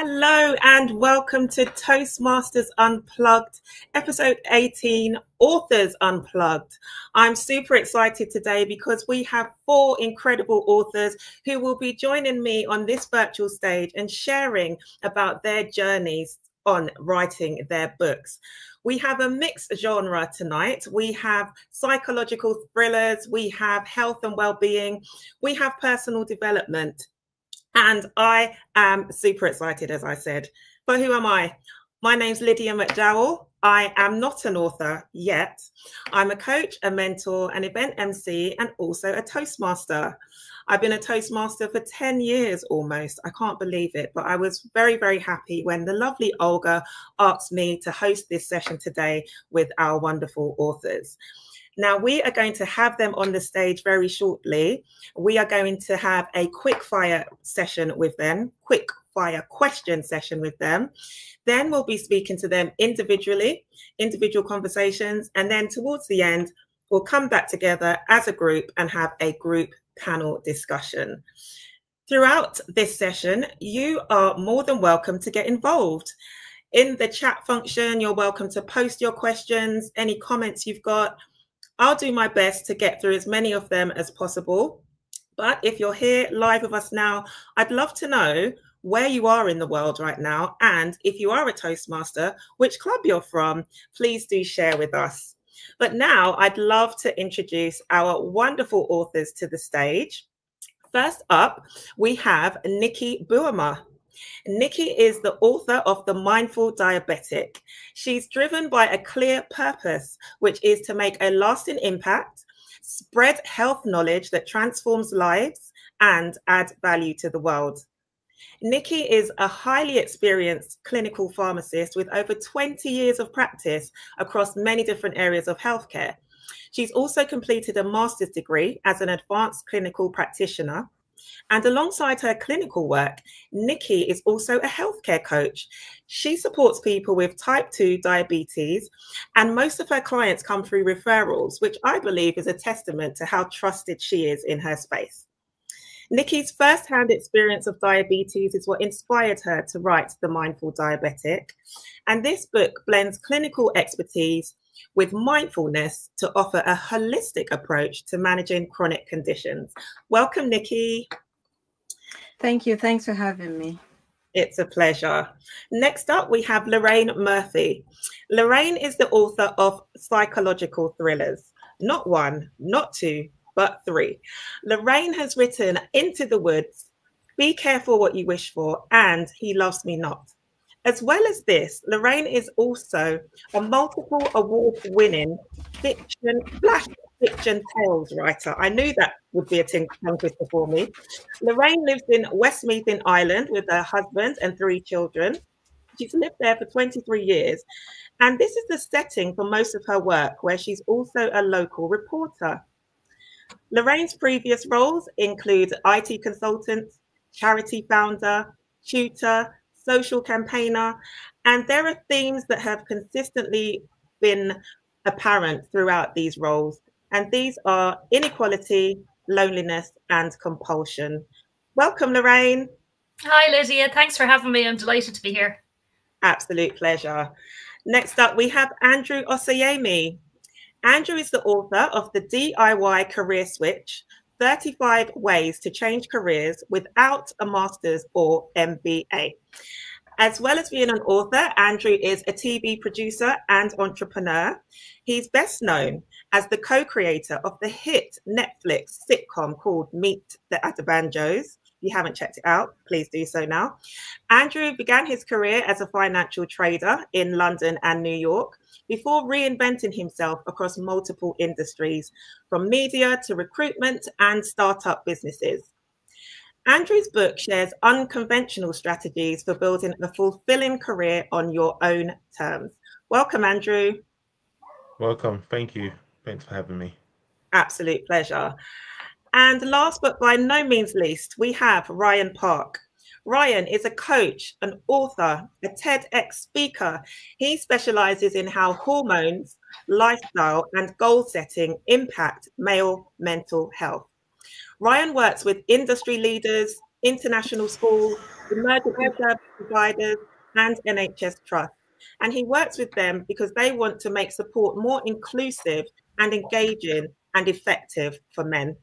Hello and welcome to Toastmasters Unplugged, episode 18, Authors Unplugged. I'm super excited today because we have 4 incredible authors who will be joining me on this virtual stage and sharing about their journeys on writing their books. We have a mixed genre tonight. We have psychological thrillers, we have health and well-being, we have personal development. And I am super excited, as I said. But who am I? My name's Lydia McDowell. I am not an author yet. I'm a coach, a mentor, an event MC, and also a Toastmaster. I've been a Toastmaster for 10 years almost. I can't believe it, but I was very, very happy when the lovely Olga asked me to host this session today with our wonderful authors. Now, we are going to have them on the stage very shortly. We are going to have a quick fire session with them, quick fire question session with them. Then we'll be speaking to them individually, individual conversations. And then towards the end, we'll come back together as a group and have a group panel discussion. Throughout this session, you are more than welcome to get involved. In the chat function, you're welcome to post your questions, any comments you've got. I'll do my best to get through as many of them as possible. But if you're here live with us now, I'd love to know where you are in the world right now. And if you are a Toastmaster, which club you're from, please do share with us. But now I'd love to introduce our wonderful authors to the stage. First up, we have Nikki Buama. Nikki is the author of The Mindful Diabetic. She's driven by a clear purpose, which is to make a lasting impact, spread health knowledge that transforms lives, and add value to the world. Nikki is a highly experienced clinical pharmacist with over 20 years of practice across many different areas of healthcare. She's also completed a master's degree as an advanced clinical practitioner. And alongside her clinical work, Nikki is also a healthcare coach. She supports people with type 2 diabetes, and most of her clients come through referrals, which I believe is a testament to how trusted she is in her space. Nikki's first-hand experience of diabetes is what inspired her to write The Mindful Diabetic. And this book blends clinical expertise with mindfulness to offer a holistic approach to managing chronic conditions. Welcome, Nikki. Thank you. Thanks for having me. It's a pleasure. Next up, we have Lorraine Murphy. Lorraine is the author of psychological thrillers. Not 1, not 2, but 3. Lorraine has written Into the Woods, Be Careful What You Wish For, and He Loves Me Not. As well as this, Lorraine is also a multiple award-winning flash fiction tales writer. I knew that would be a tongue twister for me. Lorraine lives in Westmeath in Ireland with her husband and 3 children. She's lived there for 23 years. And this is the setting for most of her work, where she's also a local reporter. Lorraine's previous roles include IT consultant, charity founder, tutor, social campaigner, and there are themes that have consistently been apparent throughout these roles, and these are inequality, loneliness, and compulsion. Welcome, Lorraine. Hi, Lydia. Thanks for having me. I'm delighted to be here. Absolute pleasure. Next up, we have Andrew Osayemi. Andrew is the author of The DIY Career Switch, 35 Ways to Change Careers Without a Master's or MBA. As well as being an author, Andrew is a TV producer and entrepreneur. He's best known as the co-creator of the hit Netflix sitcom called Meet the Adabanjos. If you haven't checked it out, please do so now. Andrew began his career as a financial trader in London and New York before reinventing himself across multiple industries, from media to recruitment and startup businesses. Andrew's book shares unconventional strategies for building a fulfilling career on your own terms. Welcome, Andrew. Welcome. Thank you. Thanks for having me. Absolute pleasure. And last but by no means least, we have Ryan Park. Ryan is a coach, an author, a TEDx speaker. He specializes in how hormones, lifestyle, and goal setting impact male mental health. Ryan works with industry leaders, international schools, emergency service providers, and NHS trusts. And he works with them because they want to make support more inclusive and engaging and effective for men.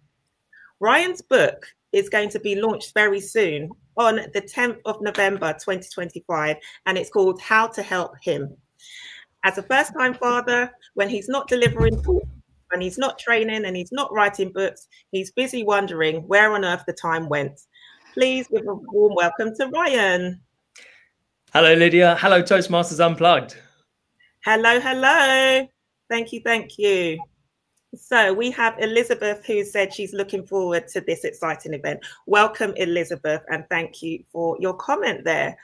Ryan's book is going to be launched very soon on the 10th of November 2025, and it's called How to Help Him. As a first-time father, when he's not delivering talks, and he's not training and he's not writing books, he's busy wondering where on earth the time went. Please give a warm welcome to Ryan. Hello, Lydia. Hello, Toastmasters Unplugged. Hello, hello. Thank you, thank you. So we have Elizabeth who said she's looking forward to this exciting event. Welcome, Elizabeth, and thank you for your comment there.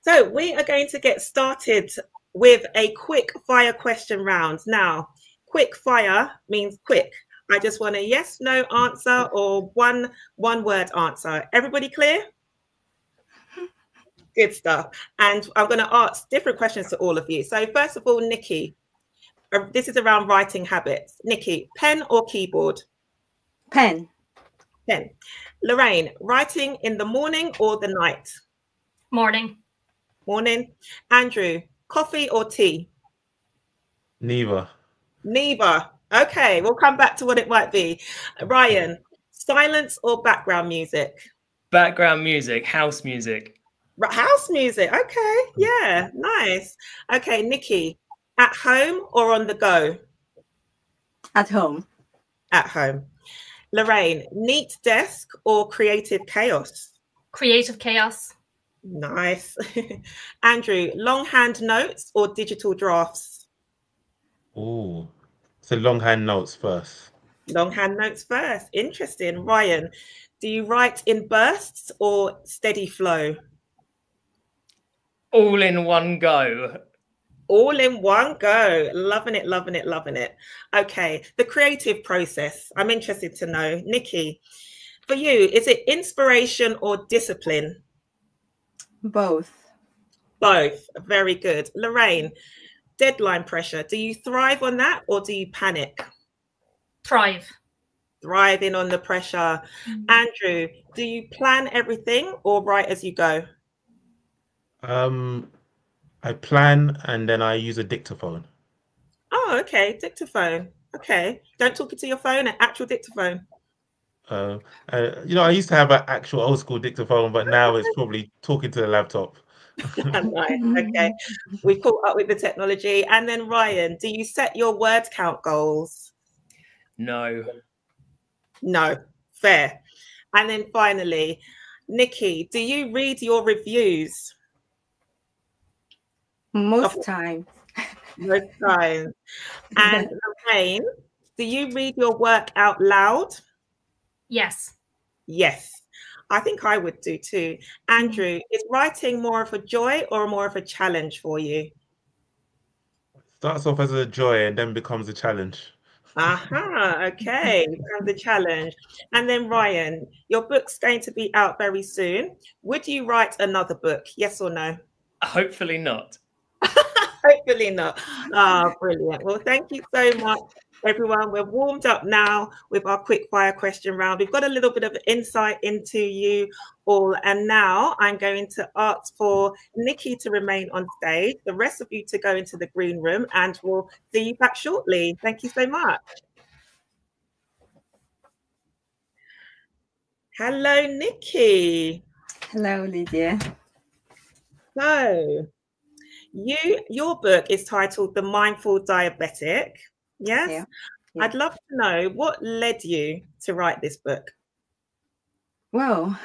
So we are going to get started with a quick fire question round. Now, quick fire means quick. I just want a yes, no answer or one word answer. Everybody clear? Good stuff. And I'm going to ask different questions to all of you. So first of all, Nikki, this is around writing habits. Nikki, pen or keyboard? Pen. Pen. Lorraine, writing in the morning or the night? Morning. Morning. Andrew, coffee or tea? Neither. Neither. Okay, we'll come back to what it might be. Ryan, silence or background music? Background music, house music. House music. Okay, yeah, nice. Okay, Nikki, at home or on the go? At home. At home. Lorraine, neat desk or creative chaos? Creative chaos. Nice. Andrew, longhand notes or digital drafts? Oh, so longhand notes first. Longhand notes first. Interesting. Ryan, do you write in bursts or steady flow? All in one go. All in one go. Loving it, loving it, loving it. Okay, the creative process. I'm interested to know. Nikki, for you, is it inspiration or discipline? Both. Both. Very good. Lorraine, deadline pressure. Do you thrive on that or do you panic? Thrive. Thriving on the pressure. Andrew, do you plan everything or write as you go? I plan and then I use a dictaphone. Oh, okay. Dictaphone. Okay. Don't talk into your phone, an actual dictaphone. I used to have an actual old school dictaphone, but now it's probably talking to the laptop. Nice. Okay. We caught up with the technology. And then Ryan, do you set your word count goals? No. No. Fair. And then finally, Nikki, do you read your reviews? Most times. Most times. And Lorraine, do you read your work out loud? Yes. Yes. I think I would do too. Andrew, is writing more of a joy or more of a challenge for you? Starts off as a joy and then becomes a challenge. Aha, okay, becomes a challenge. And then Ryan, your book's going to be out very soon. Would you write another book? Yes or no? Hopefully not. Hopefully not. Ah, brilliant. Well, thank you so much, everyone. We're warmed up now with our quick fire question round. We've got a little bit of insight into you all. And now I'm going to ask for Nikki to remain on stage, the rest of you to go into the green room, and we'll see you back shortly. Thank you so much. Hello, Nikki. Hello, Lydia. So, your book is titled The Mindful Diabetic. Yes? Yeah. I'd love to know what led you to write this book. Well,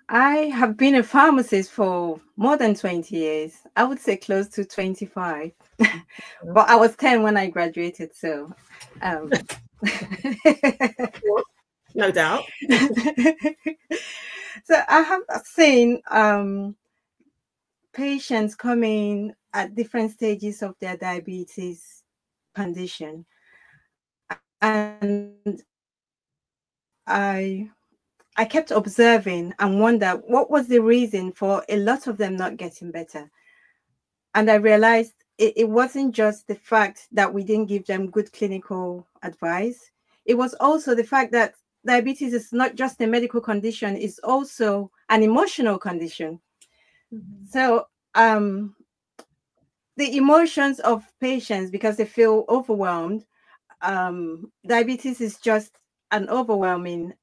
I have been a pharmacist for more than 20 years. I would say close to 25. But I was 10 when I graduated, so no doubt. So I have seen patients coming at different stages of their diabetes condition, and I kept observing and wondered what was the reason for a lot of them not getting better. And I realized it wasn't just the fact that we didn't give them good clinical advice. It was also the fact that diabetes is not just a medical condition, it's also an emotional condition. So the emotions of patients, because they feel overwhelmed, diabetes is just an overwhelming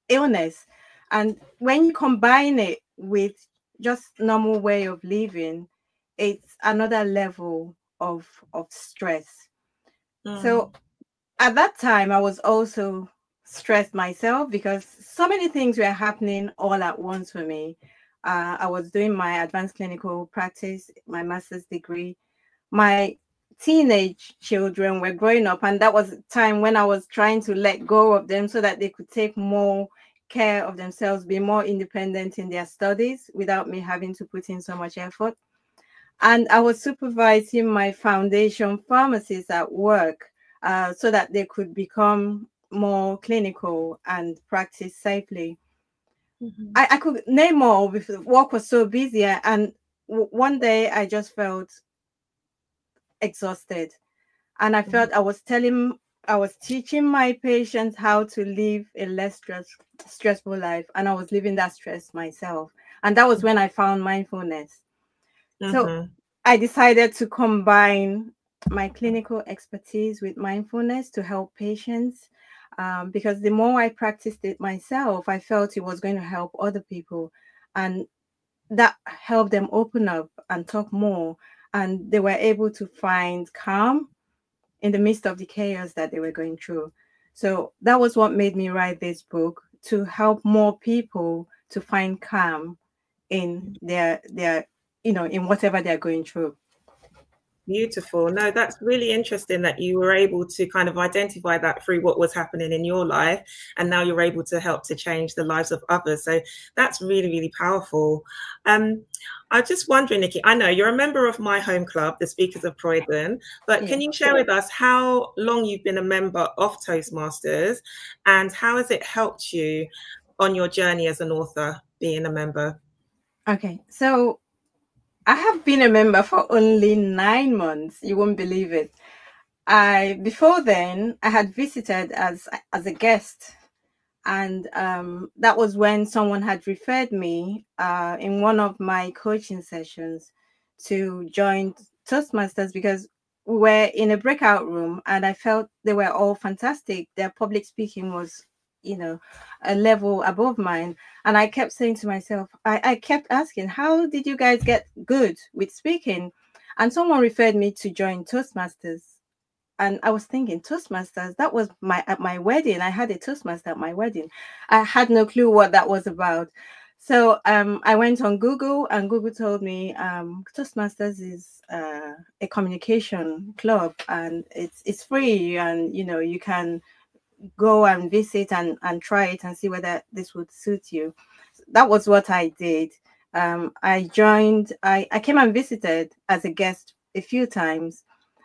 illness. And when you combine it with just normal way of living, it's another level of stress. So at that time, I was also stressed myself because so many things were happening all at once for me. I was doing my advanced clinical practice, my master's degree. My teenage children were growing up, and that was a time when I was trying to let go of them so that they could take more care of themselves, be more independent in their studies without me having to put in so much effort. And I was supervising my foundation pharmacists at work so that they could become more clinical and practice safely. I could name more because work was so busy, and one day I just felt exhausted, and I felt I was teaching my patients how to live a less stressful life, and I was living that stress myself. And that was when I found mindfulness. So I decided to combine my clinical expertise with mindfulness to help patients, because the more I practiced it myself, I felt it was going to help other people, and that helped them open up and talk more, and they were able to find calm in the midst of the chaos that they were going through. So that was what made me write this book, to help more people to find calm in their in whatever they're going through. Beautiful. No, that's really interesting that you were able to kind of identify that through what was happening in your life, and now you're able to help to change the lives of others. So that's really, really powerful. I'm just wondering, Nikki, I know you're a member of my home club, the Speakers of Croydon, but can you share with us how long you've been a member of Toastmasters, and how has it helped you on your journey as an author, being a member? Okay, so I have been a member for only 9 months. You won't believe it. Before then, I had visited as a guest, and that was when someone had referred me in one of my coaching sessions to join Toastmasters, because we were in a breakout room, and I felt they were all fantastic. Their public speaking was, a level above mine. And I kept saying to myself, I kept asking, how did you guys get good with speaking? And someone referred me to join Toastmasters. And I was thinking, Toastmasters, that was at my wedding. I had a Toastmaster at my wedding. I had no clue what that was about. So I went on Google, and Google told me Toastmasters is a communication club, and it's free, and you can go and visit and try it and see whether this would suit you. That was what I did. I joined. I came and visited as a guest a few times.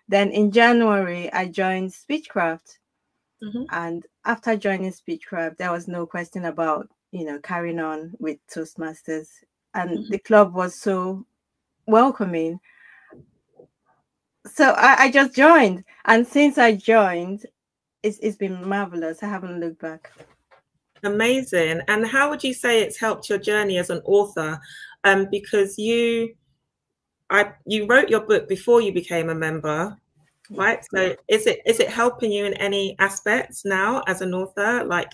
Then in January, I joined Speechcraft. And after joining Speechcraft, there was no question about, carrying on with Toastmasters. And the club was so welcoming. So I just joined. And since I joined, it's been marvelous. I haven't looked back. Amazing. And how would you say it's helped your journey as an author? Because you wrote your book before you became a member, right? So is it helping you in any aspects now as an author? Like,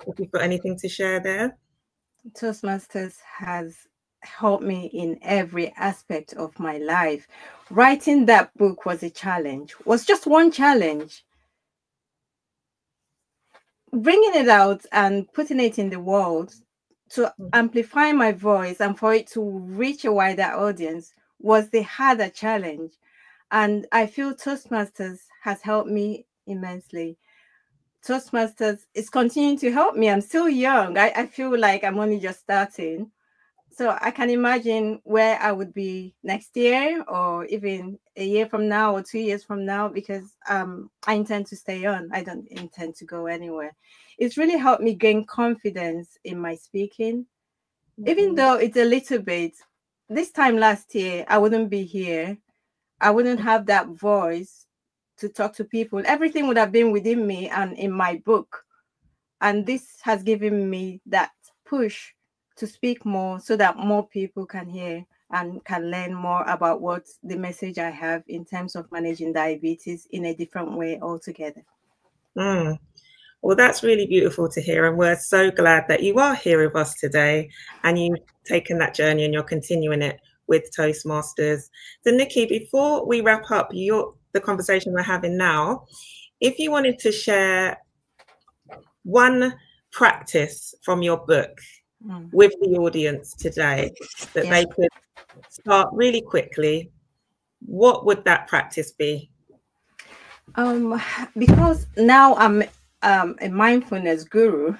if you've got anything to share there? Toastmasters has helped me in every aspect of my life. Writing that book was a challenge, was just one challenge. Bringing it out and putting it in the world to amplify my voice and for it to reach a wider audience was the harder challenge. And I feel Toastmasters has helped me immensely. Toastmasters is continuing to help me. I'm still young. I feel like I'm only just starting. So I can imagine where I would be next year, or even a year from now or 2 years from now, because I intend to stay on. I don't intend to go anywhere. It's really helped me gain confidence in my speaking, even though it's a little bit. This time last year, I wouldn't be here. I wouldn't have that voice to talk to people. Everything would have been within me and in my book. And this has given me that push to speak more so that more people can hear and can learn more about what the message I have in terms of managing diabetes in a different way altogether. Mm. Well, that's really beautiful to hear. And we're so glad that you are here with us today and you've taken that journey and you're continuing it with Toastmasters. So, Nikki, before we wrap up the conversation we're having now, if you wanted to share one practice from your book with the audience today that they could start really quickly, what would that practice be? Because now I'm a mindfulness guru.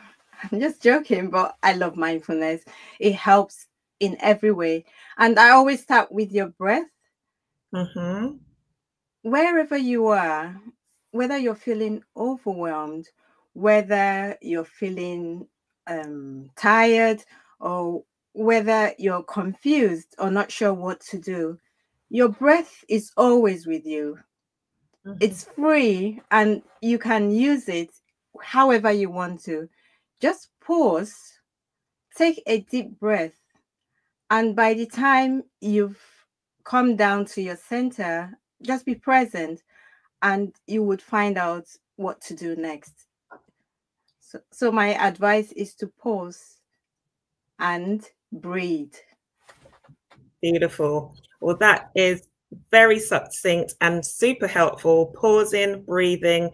I'm just joking, but I love mindfulness. It helps in every way. And I always start with your breath. Wherever you are, whether you're feeling overwhelmed, whether you're feeling tired, or whether you're confused or not sure what to do, your breath is always with you. It's free and you can use it however you want to. Just pause, take a deep breath, and by the time you've come down to your center, just be present and you would find out what to do next. So my advice is to pause and breathe. Beautiful. Well, that is very succinct and super helpful. Pausing, breathing,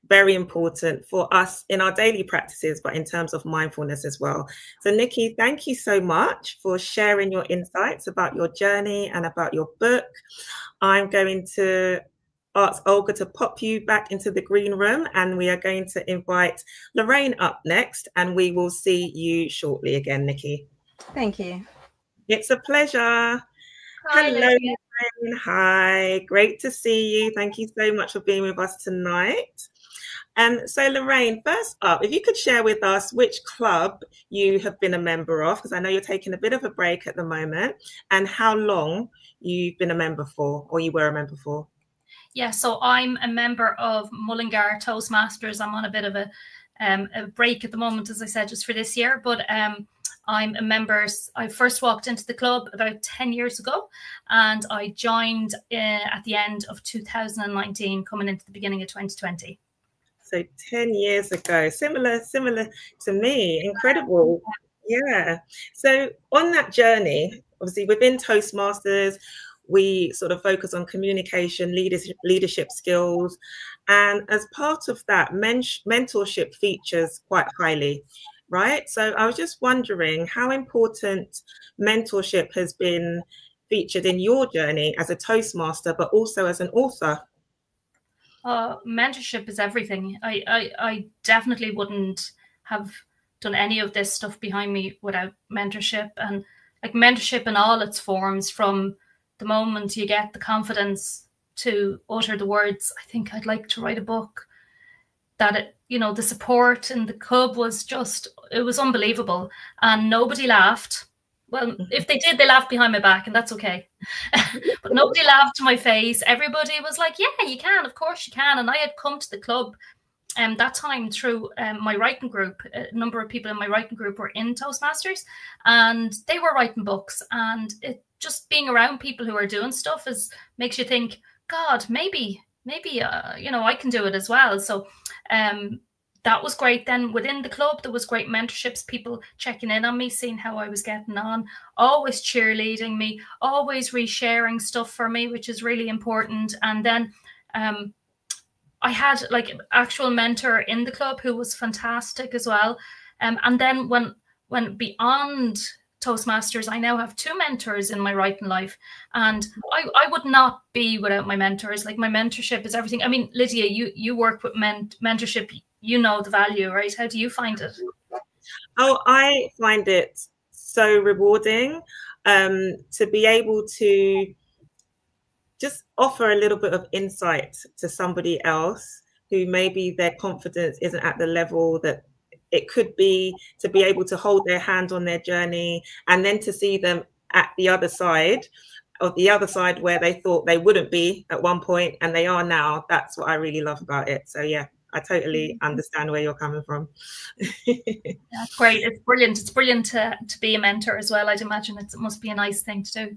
very important for us in our daily practices, but in terms of mindfulness as well. So Nikki, thank you so much for sharing your insights about your journey and about your book. I'm going to ask Olga to pop you back into the green room, and we are going to invite Lorraine up next, and we will see you shortly again, Nikki. Thank you. It's a pleasure. Hi, hello, Lydia. Lorraine. Hi, great to see you. Thank you so much for being with us tonight. So Lorraine, first up, if you could share with us which club you have been a member of, because I know you're taking a bit of a break at the moment, and how long you've been a member for, or you were a member for. Yeah, so I'm a member of Mullingar Toastmasters. I'm on a bit of a break at the moment, as I said, just for this year. But I'm a member. I first walked into the club about 10 years ago, and I joined at the end of 2019, coming into the beginning of 2020. So 10 years ago, similar to me. Incredible. Yeah. So on that journey, obviously within Toastmasters, we sort of focus on communication, leadership skills. And as part of that, mentorship features quite highly, right? So I was just wondering how important mentorship has been featured in your journey as a Toastmaster, but also as an author. Mentorship is everything. I definitely wouldn't have done any of this stuff behind me without mentorship. And like mentorship in all its forms, from the moment you get the confidence to utter the words, I think I'd like to write a book, that it, you know, the support in the club was just, it was unbelievable. And nobody laughed. Well, if they did, they laughed behind my back, and that's okay. But nobody laughed to my face. Everybody was like, yeah, you can, of course you can. And I had come to the club that time through my writing group. A number of people in my writing group were in Toastmasters, and they were writing books. And it just being around people who are doing stuff makes you think, God, maybe you know, I can do it as well. So that was great. Then within the club, there was great mentorships, people checking in on me, seeing how I was getting on, always cheerleading me, always resharing stuff for me, which is really important. And then I had like an actual mentor in the club who was fantastic as well. And then when beyond Toastmasters, I now have 2 mentors in my writing life, and I would not be without my mentors. Like, my mentorship is everything. I mean, Lydia, you work with mentorship, you know the value, right? How do you find it? Oh, I find it so rewarding to be able to just offer a little bit of insight to somebody else who maybe their confidence isn't at the level that it could be, to be able to hold their hand on their journey, and then to see them at the other side where they thought they wouldn't be at one point and they are now. That's what I really love about it. So yeah, I totally understand where you're coming from. That's great. It's brilliant. It's brilliant to be a mentor as well. I'd imagine it must be a nice thing to do.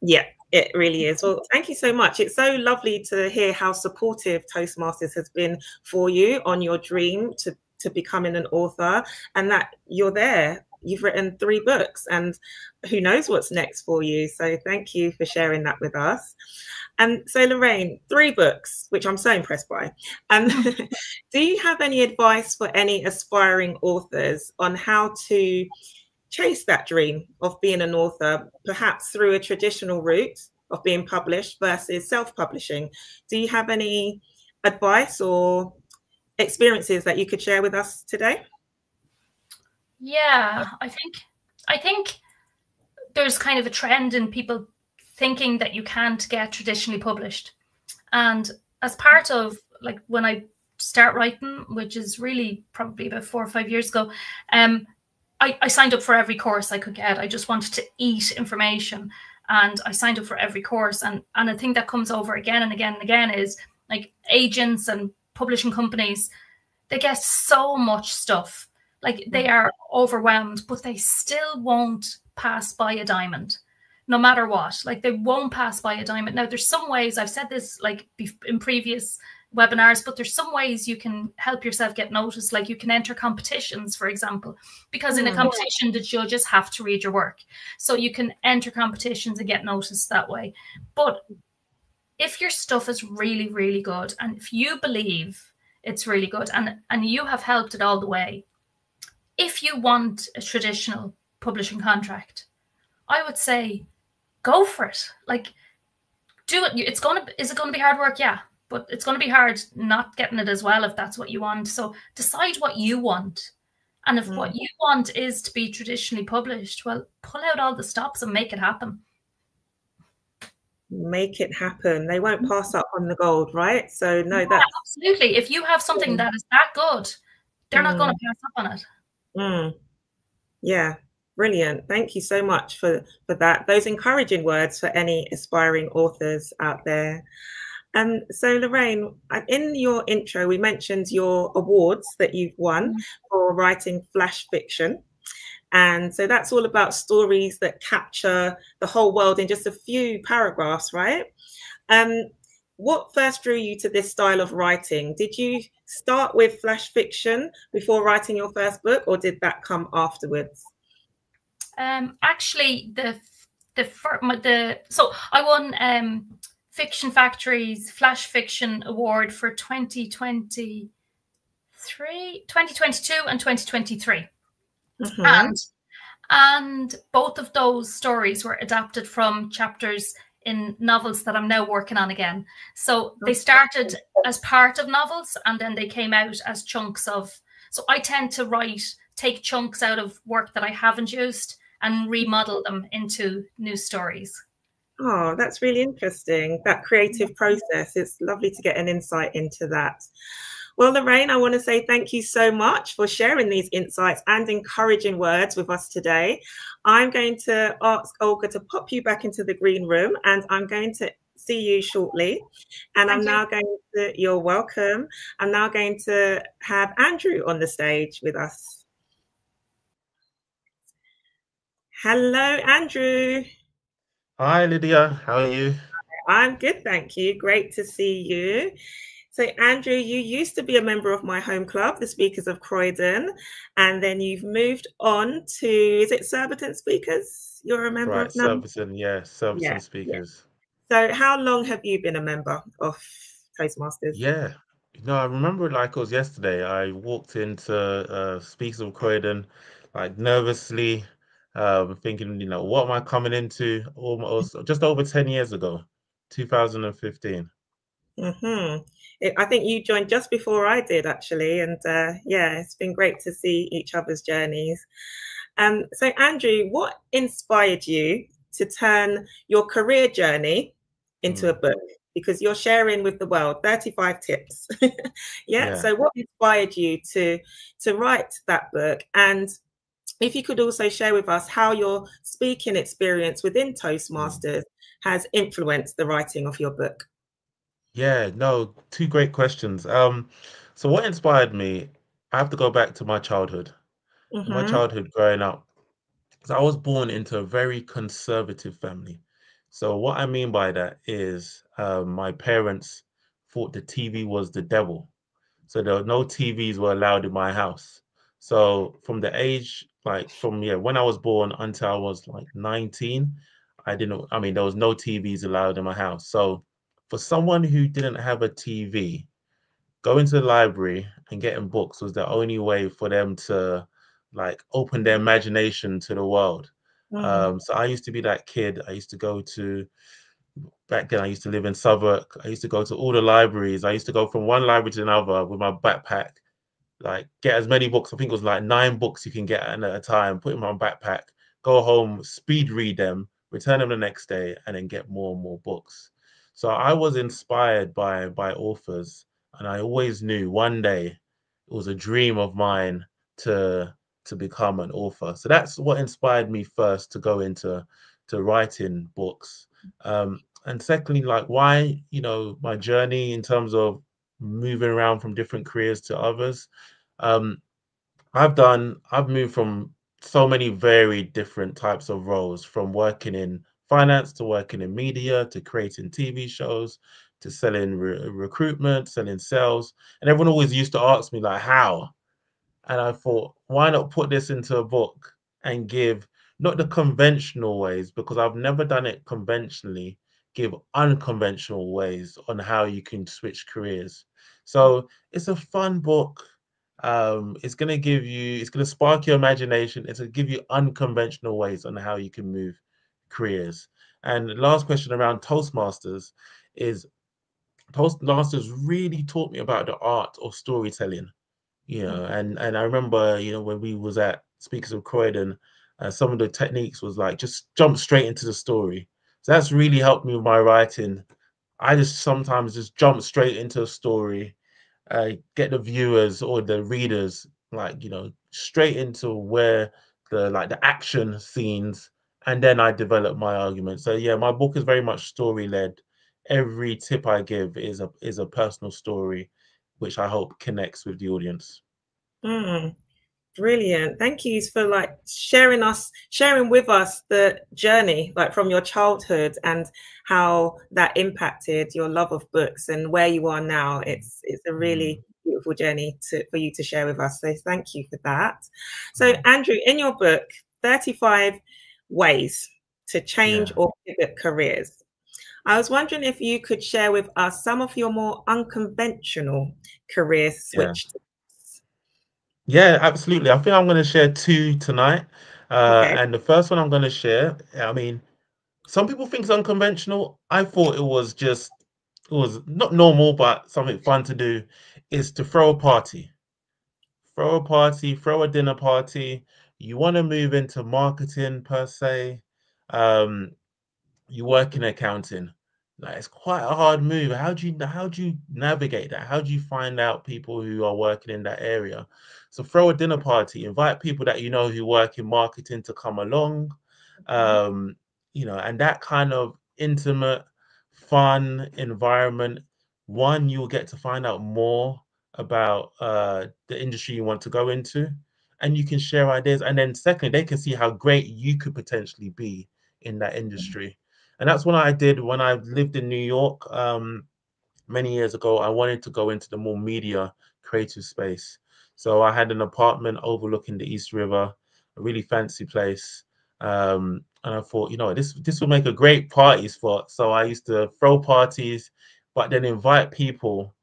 Yeah, it really is. Well, thank you so much. It's so lovely to hear how supportive Toastmasters has been for you on your dream to becoming an author, and that you're there. You've written 3 books, and who knows what's next for you. So thank you for sharing that with us. And so, Lorraine, 3 books, which I'm so impressed by. And do you have any advice for any aspiring authors on how to chase that dream of being an author, perhaps through a traditional route of being published versus self-publishing? Do you have any advice or experiences that you could share with us today? Yeah, I think there's kind of a trend in people thinking that you can't get traditionally published. And as part of, like, when I start writing, which is really probably about 4 or 5 years ago, I signed up for every course I could get. I just wanted to eat information, and I signed up for every course. And a thing that comes over again and again and again is, like, agents and publishing companies, they get so much stuff. Like, they are overwhelmed, but they still won't pass by a diamond, no matter what. Like, they won't pass by a diamond. Now, there's some ways, I've said this like in previous webinars, but there's some ways you can help yourself get noticed. Like, you can enter competitions, for example, because in a competition, the judges have to read your work. So you can enter competitions and get noticed that way. But if your stuff is really, really good, and if you believe it's really good, and you have helped it all the way, if you want a traditional publishing contract, I would say go for it. Like, do it. Is it going to be hard work? Yeah, but it's going to be hard not getting it as well if that's what you want. So decide what you want. And if what you want is to be traditionally published, well, pull out all the stops and make it happen. Make it happen. They won't pass up on the gold, right? So no, yeah, absolutely. If you have something that is that good, they're not going to pass up on it. Yeah, brilliant. Thank you so much for that. Those encouraging words for any aspiring authors out there. So, Lorraine, in your intro, we mentioned your awards that you've won for writing flash fiction. And so that's all about stories that capture the whole world in just a few paragraphs, right? What first drew you to this style of writing? Did you start with flash fiction before writing your first book, or did that come afterwards? Actually, so I won Fiction Factory's Flash Fiction Award for 2022 and 2023. And both of those stories were adapted from chapters in novels that I'm now working on again. So they started as part of novels, and then they came out as chunks of. So I tend to take chunks out of work that I haven't used and remodel them into new stories. Oh, that's really interesting, that creative process. It's lovely to get an insight into that. Well, Lorraine, I want to say thank you so much for sharing these insights and encouraging words with us today. I'm going to ask Olga to pop you back into the green room, and I'm going to see you shortly. And you're welcome. I'm now going to have Andrew on the stage with us. Hello, Andrew. Hi, Lydia. How are you? I'm good, thank you. Great to see you. So, Andrew, you used to be a member of my home club, the Speakers of Croydon, and then you've moved on to, is it Surbiton Speakers? You're a member of now? Surbiton, yeah, Surbiton Speakers. Yeah. So how long have you been a member of Toastmasters? Yeah, I remember it like it was yesterday. I walked into Speakers of Croydon, like nervously, thinking, what am I coming into? Almost just over 10 years ago, 2015. I think you joined just before I did, actually. And yeah, it's been great to see each other's journeys. So, Andrew, what inspired you to turn your career journey into a book? Because you're sharing with the world 35 tips. Yeah. So what inspired you to write that book? And if you could also share with us how your speaking experience within Toastmasters has influenced the writing of your book. Yeah, no, 2 great questions. So what inspired me, I have to go back to my childhood. My childhood growing up. So I was born into a very conservative family. So what I mean by that is my parents thought the TV was the devil. So there were no TVs were allowed in my house. So from the age, like from when I was born until I was like 19, I mean, there was no TVs allowed in my house. So for someone who didn't have a TV, going to the library and getting books was the only way for them to like open their imagination to the world. So I used to be that kid. I used to go to back then I used to live in Southwark. I used to go to all the libraries. I used to go from one library to another with my backpack, like get as many books. I think it was like 9 books you can get at a time, put them in my backpack, go home, speed read them, return them the next day, and then get more and more books. So I was inspired by authors, and I always knew one day it was a dream of mine to to become an author. So that's what inspired me first to go into to writing books. And secondly, like why, my journey in terms of moving around from different careers to others. Um, I've moved from so many very different types of roles, from working in finance to working in media to creating TV shows to selling recruitment, selling sales. And everyone always used to ask me like, how? And I thought, why not put this into a book and give not the conventional ways, because I've never done it conventionally, give unconventional ways on how you can switch careers. So it's a fun book. It's going to spark your imagination. It's going to give you unconventional ways on how you can move careers. And the last question around Toastmasters is Toastmasters really taught me about the art of storytelling. And I remember, when we was at Speakers of Croydon, some of the techniques was like just jump straight into the story. So that's really helped me with my writing. I just sometimes just jump straight into a story, get the viewers or the readers like, straight into where the action scenes, and then I develop my argument. So yeah, my book is very much story led. Every tip I give is a personal story, which I hope connects with the audience. Brilliant. Thank you for like sharing with us the journey, like from your childhood and how that impacted your love of books and where you are now. It's a really beautiful journey for you to share with us. So thank you for that. So Andrew, in your book, 35 Ways to Change or Pivot Careers, I was wondering if you could share with us some of your more unconventional career switch. Yeah, absolutely. I think I'm going to share two tonight. And the first one I'm going to share, I mean, some people think it's unconventional. I thought it was not normal, but something fun to do, is to throw a party. Throw a party, throw a dinner party. You want to move into marketing per se. Um, you work in accounting. Like it's quite a hard move. How do you navigate that? How do you find out people who are working in that area? So throw a dinner party, invite people that you know who work in marketing to come along. Um, and that kind of intimate, fun environment. One, you'll get to find out more about the industry you want to go into, and you can share ideas. And then secondly, they can see how great you could potentially be in that industry. And that's what I did when I lived in New York many years ago. I wanted to go into the more media creative space. So I had an apartment overlooking the East River, a really fancy place. And I thought, this would make a great party spot. So I used to throw parties, but then invite people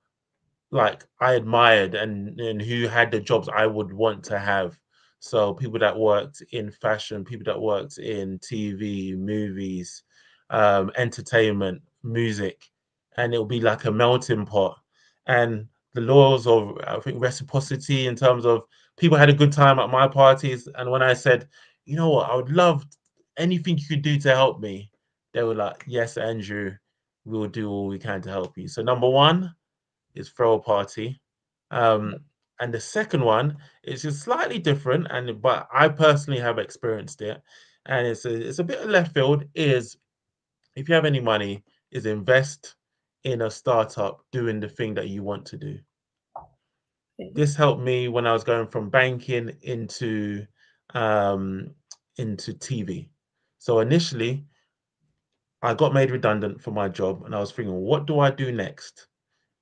like I admired and who had the jobs I would want to have. So people that worked in fashion, people that worked in TV, movies, entertainment, music, and it'll be like a melting pot. And the laws of, I think, reciprocity in terms of people had a good time at my parties. And when I said, you know what, I would love anything you could do to help me, they were like, yes, Andrew, we will do all we can to help you. So number one is throw a party. And the second one is just slightly different, but I personally have experienced it, and it's a bit of left field. Is if you have any money, is invest in a startup doing the thing that you want to do. this helped me when I was going from banking into TV. So initially, I got made redundant from my job, and I was thinking, what do I do next?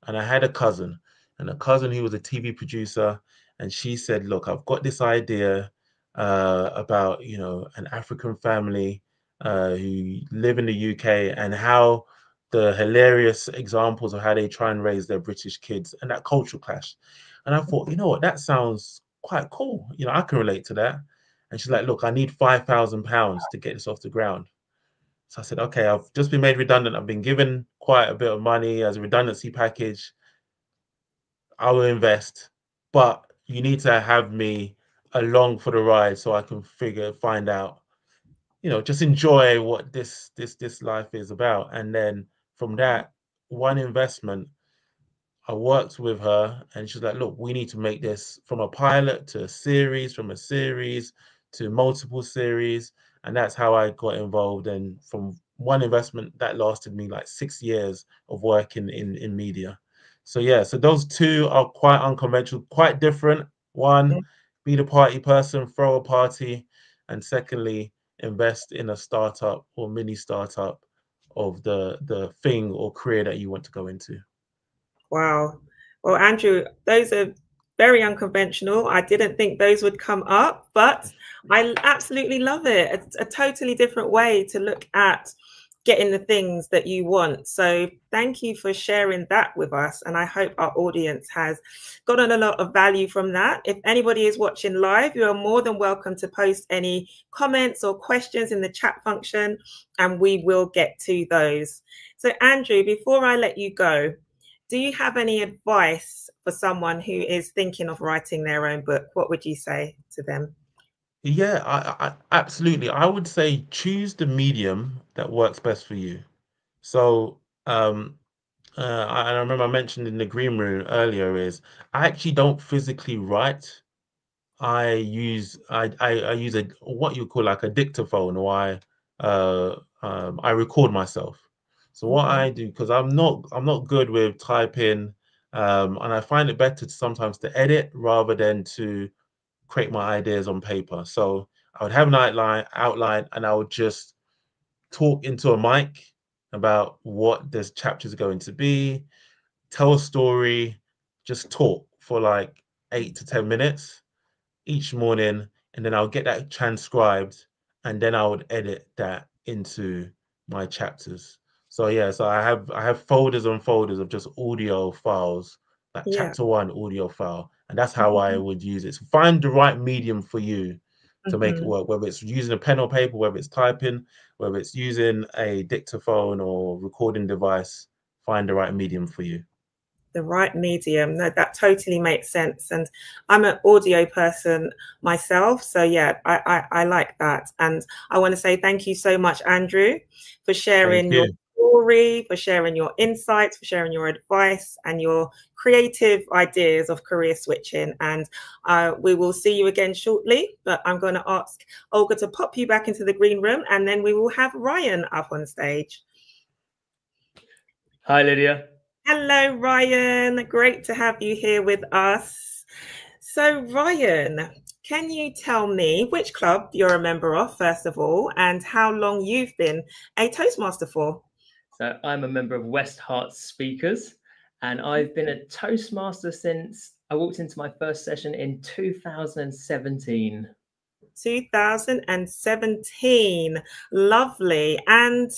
And I had a cousin, who was a TV producer, and she said, "Look, I've got this idea about an African family who live in the UK and how the hilarious examples of how they try and raise their British kids and that cultural clash." And I thought, you know what, that sounds quite cool. I can relate to that. And she's like, "Look, I need £5,000 to get this off the ground." So I said, "Okay, I've just been made redundant. I've been given quite a bit of money as a redundancy package. I will invest, but you need to have me along for the ride so I can find out, just enjoy what this life is about." And then from that one investment, I worked with her, and she's like, "Look, we need to make this from a pilot to a series, from a series to multiple series." And that's how I got involved. And from one investment, that lasted me like 6 years of working in media. So yeah, so those two are quite unconventional, quite different. One, be the party person, throw a party. And secondly, invest in a startup or mini startup of the thing or career that you want to go into. Wow. Well, Andrew, those are very unconventional. I didn't think those would come up, but I absolutely love it. It's a totally different way to look at getting the things that you want. So thank you for sharing that with us. And I hope our audience has gotten a lot of value from that. If anybody is watching live, you are more than welcome to post any comments or questions in the chat function, and we will get to those. So Andrew, before I let you go, do you have any advice for someone who is thinking of writing their own book? What would you say to them? Yeah, I absolutely. I would say choose the medium that works best for you. So, I remember I mentioned in the green room earlier is I actually don't physically write. I use a what you call like a dictaphone, or I record myself. So what I do, because I'm not good with typing, and I find it better sometimes to edit rather than to create my ideas on paper. So I would have an outline, and I would just talk into a mic about what this chapters are going to be, tell a story, just talk for like 8 to 10 minutes each morning, and then I'll get that transcribed, and then I would edit that into my chapters. So yeah, so I have folders and folders of just audio files, like chapter 1 audio file, and that's how I would use it. So find the right medium for you to make it work, whether it's using a pen or paper, whether it's typing, whether it's using a dictaphone or recording device. Find the right medium for you. The right medium. No, that totally makes sense. And I'm an audio person myself. So yeah, I like that. And I want to say thank you so much, Andrew, for sharing your story, for sharing your insights, for sharing your advice and your creative ideas of career switching. And we will see you again shortly, but I'm going to ask Olga to pop you back into the green room, and then we will have Ryan up on stage. Hi, Lydia. Hello, Ryan. Great to have you here with us. So, Ryan, can you tell me which club you're a member of, first of all, and how long you've been a Toastmaster for? So, I'm a member of West Heart Speakers, and I've been a Toastmaster since I walked into my first session in 2017. 2017. Lovely. And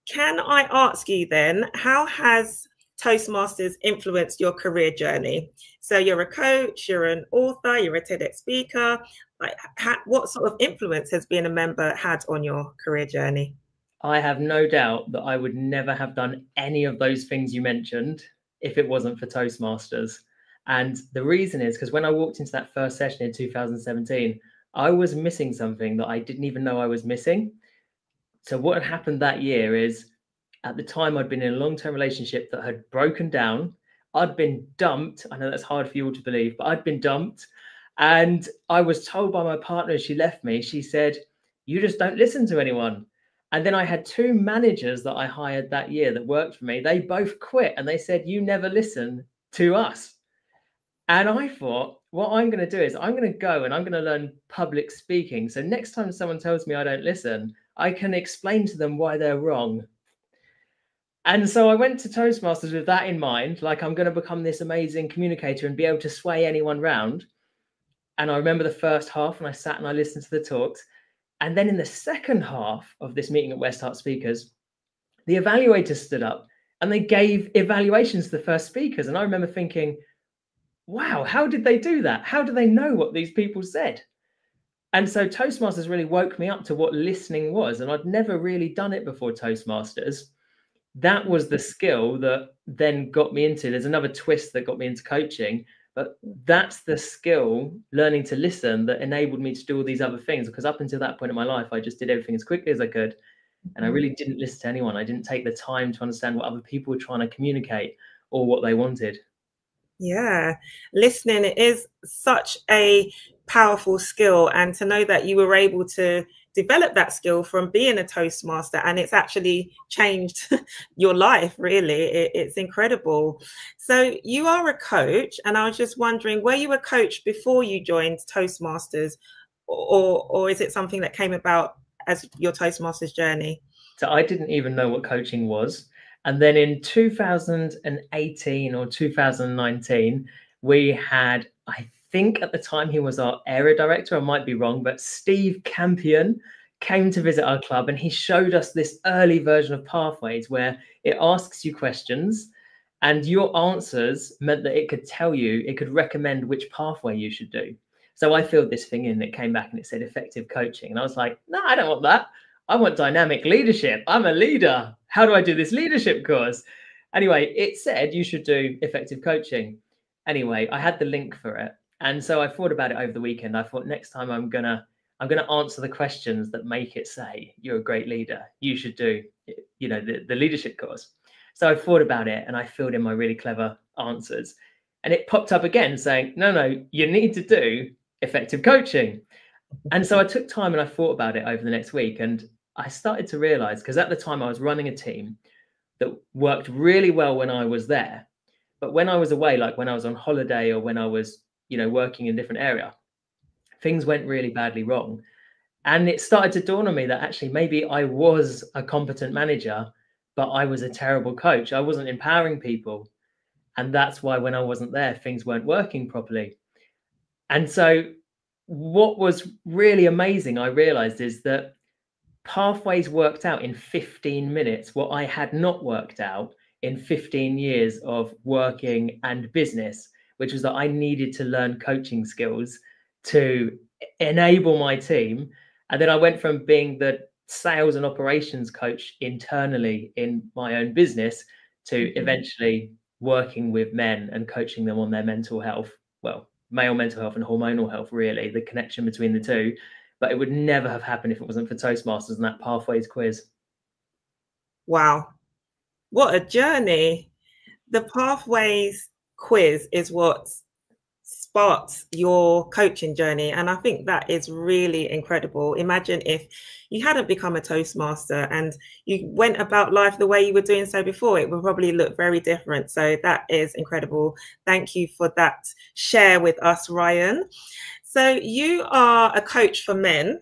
can I ask you then, how has Toastmasters influenced your career journey? So you're a coach, you're an author, you're a TEDx speaker. Like, what sort of influence has being a member had on your career journey? I have no doubt that I would never have done any of those things you mentioned if it wasn't for Toastmasters. And the reason is because when I walked into that first session in 2017, I was missing something that I didn't even know I was missing. So what had happened that year is, at the time, I'd been in a long-term relationship that had broken down. I'd been dumped. I know that's hard for you all to believe, but I'd been dumped. And I was told by my partner as she left me, she said, "You just don't listen to anyone." And then I had 2 managers that I hired that year that worked for me. They both quit, and they said, "You never listen to us." And I thought, what I'm going to do is I'm going to go and I'm going to learn public speaking. So next time someone tells me I don't listen, I can explain to them why they're wrong. And so I went to Toastmasters with that in mind, like I'm going to become this amazing communicator and be able to sway anyone round. And I remember the first half and I sat and I listened to the talks. And then in the second half of this meeting at West Hart Speakers, the evaluators stood up and they gave evaluations to the first speakers. And I remember thinking, wow, how did they do that? How do they know what these people said? And so Toastmasters really woke me up to what listening was. And I'd never really done it before Toastmasters. That was the skill that then got me into, there's another twist that got me into coaching, but that's the skill, learning to listen, that enabled me to do all these other things. Because up until that point in my life, I just did everything as quickly as I could. And I really didn't listen to anyone. I didn't take the time to understand what other people were trying to communicate or what they wanted. Yeah, listening is such a powerful skill, and to know that you were able to develop that skill from being a Toastmaster and it's actually changed your life, really, it's incredible. So you are a coach, and I was just wondering, were you a coach before you joined Toastmasters, or is it something that came about as your Toastmasters journey? So I didn't even know what coaching was. And then in 2018 or 2019, we had, I think at the time he was our area director, I might be wrong, but Steve Campion came to visit our club and he showed us this early version of Pathways where it asks you questions and your answers meant that it could tell you, it could recommend which pathway you should do. So I filled this thing in, it came back and it said effective coaching. And I was like, no, I don't want that. I want dynamic leadership. I'm a leader. How do I do this leadership course? Anyway, it said you should do effective coaching. Anyway, I had the link for it. And so I thought about it over the weekend. I thought next time I'm gonna answer the questions that make it say you're a great leader. You should do, you know, the leadership course. So I thought about it and I filled in my really clever answers. And it popped up again saying, no, you need to do effective coaching. And so I took time and I thought about it over the next week. And I started to realize, because at the time I was running a team that worked really well when I was there. But when I was away, like when I was on holiday or when I was, you know, working in a different area, things went really badly wrong. And it started to dawn on me that actually maybe I was a competent manager, but I was a terrible coach. I wasn't empowering people. And that's why when I wasn't there, things weren't working properly. And so what was really amazing, I realized, is that Pathways worked out in 15 minutes what I had not worked out in 15 years of working and business, which was that I needed to learn coaching skills to enable my team. And then I went from being the sales and operations coach internally in my own business to eventually working with men and coaching them on their mental health. Well, male mental health and hormonal health, really, the connection between the two. But it would never have happened if it wasn't for Toastmasters and that Pathways quiz. Wow, what a journey. The Pathways quiz is what sparked your coaching journey, and I think that is really incredible. Imagine if you hadn't become a Toastmaster and you went about life the way you were doing so before, it would probably look very different. So that is incredible. Thank you for that share with us, Ryan. So you are a coach for men.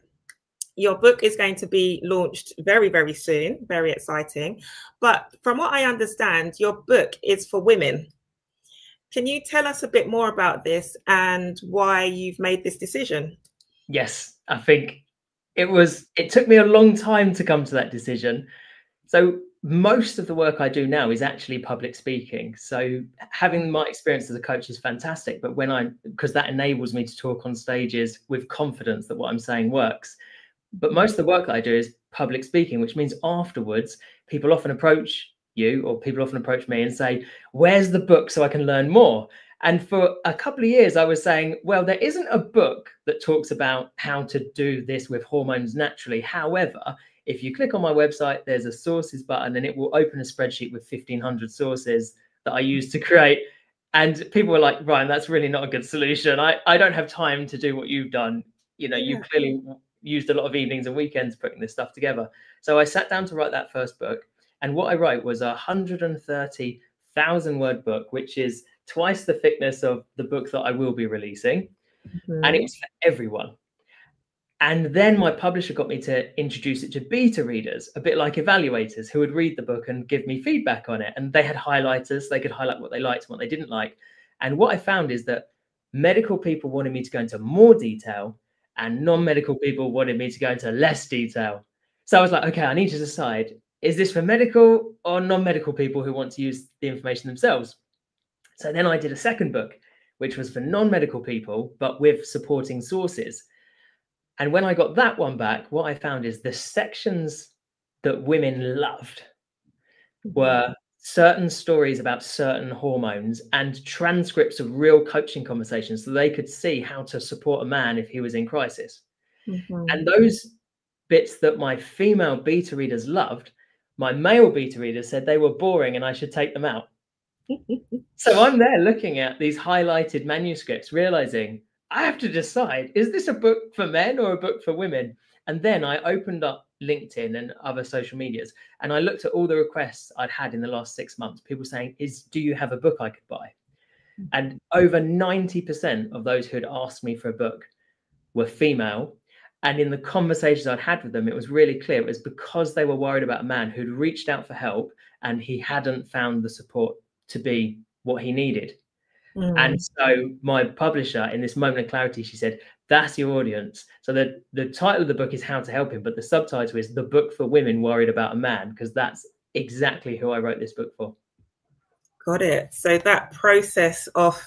Your book is going to be launched very, very soon. Very exciting. But from what I understand, your book is for women. Can you tell us a bit more about this and why you've made this decision? Yes, I think it took me a long time to come to that decision. So most of the work I do now is actually public speaking. So having my experience as a coach is fantastic, but because that enables me to talk on stages with confidence that what I'm saying works. But most of the work that I do is public speaking, which means afterwards, people often approach you or people often approach me and say, where's the book so I can learn more? And for a couple of years, I was saying, well, there isn't a book that talks about how to do this with hormones naturally. However, if you click on my website, there's a sources button and it will open a spreadsheet with 1,500 sources that I use to create. And people were like, Ryan, that's really not a good solution. I don't have time to do what you've done. You know, you clearly used a lot of evenings and weekends putting this stuff together. So I sat down to write that first book. And what I wrote was a 130,000 word book, which is twice the thickness of the book that I will be releasing, and it was for everyone. And then my publisher got me to introduce it to beta readers, a bit like evaluators who would read the book and give me feedback on it. And they had highlighters, they could highlight what they liked and what they didn't like. And what I found is that medical people wanted me to go into more detail and non-medical people wanted me to go into less detail. So I was like, okay, I need to decide, is this for medical or non-medical people who want to use the information themselves? So then I did a second book, which was for non-medical people, but with supporting sources. And when I got that one back, what I found is the sections that women loved were certain stories about certain hormones and transcripts of real coaching conversations so they could see how to support a man if he was in crisis. And those bits that my female beta readers loved, my male beta readers said they were boring and I should take them out. So I'm there looking at these highlighted manuscripts, realizing I have to decide, is this a book for men or a book for women? And then I opened up LinkedIn and other social medias, and I looked at all the requests I'd had in the last 6 months. People saying, do you have a book I could buy? And over 90% of those who had asked me for a book were female. And in the conversations I'd had with them, it was really clear it was because they were worried about a man who'd reached out for help and he hadn't found the support to be what he needed. And so my publisher, in this moment of clarity, she said, that's your audience. So the title of the book is How to Help Him, but the subtitle is The Book for Women Worried About a Man, because that's exactly who I wrote this book for. Got it. So that process of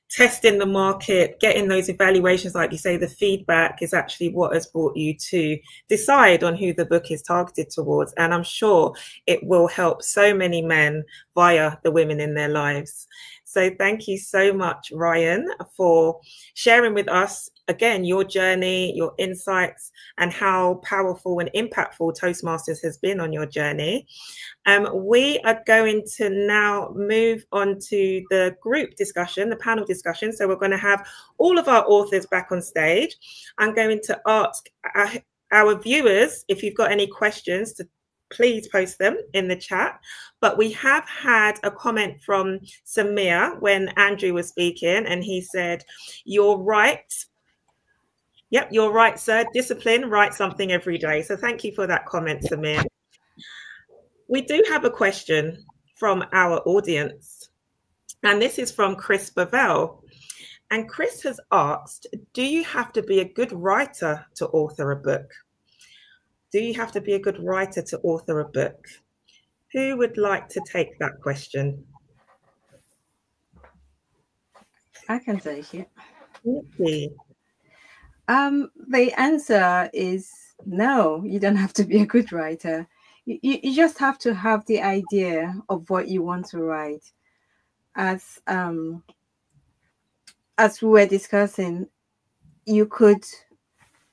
testing the market, getting those evaluations, like you say, the feedback is actually what has brought you to decide on who the book is targeted towards. And I'm sure it will help so many men via the women in their lives. So thank you so much, Ryan, for sharing with us, again, your journey, your insights, and how powerful and impactful Toastmasters has been on your journey. We are going to now move on to the group discussion, the panel discussion. So we're going to have all of our authors back on stage. I'm going to ask our viewers, if you've got any questions, to please post them in the chat. But we have had a comment from Samir when Andrew was speaking, and he said, "You're right. Yep, you're right, sir. Discipline, write something every day." So thank you for that comment, Samir. We do have a question from our audience, and this is from Chris Bavell. And Chris has asked, do you have to be a good writer to author a book? Do you have to be a good writer to author a book? Who would like to take that question? I can take it. Okay. The answer is no, you don't have to be a good writer. You just have to have the idea of what you want to write. As we were discussing, you could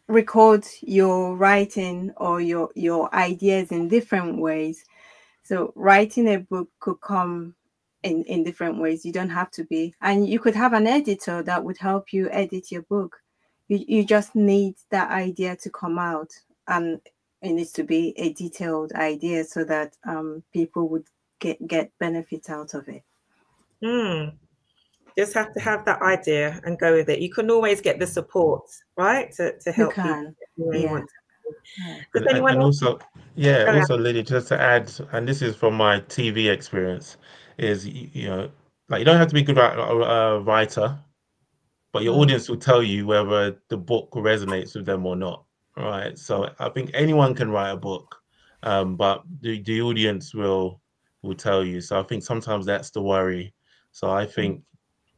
record your writing or your ideas in different ways. So writing a book could come in different ways. You don't have to be. And you could have an editor that would help you edit your book. You just need that idea to come out, and it needs to be a detailed idea so that people would get benefits out of it. Just have to have that idea and go with it. You can always get the support, right, to help you. Yeah. Anyone and else? also, Lily, just to add, and this is from my TV experience, is, you know, like, you don't have to be a good writer, but your audience will tell you whether the book resonates with them or not, right? So I think anyone can write a book, but the audience will tell you. So I think sometimes that's the worry. So I think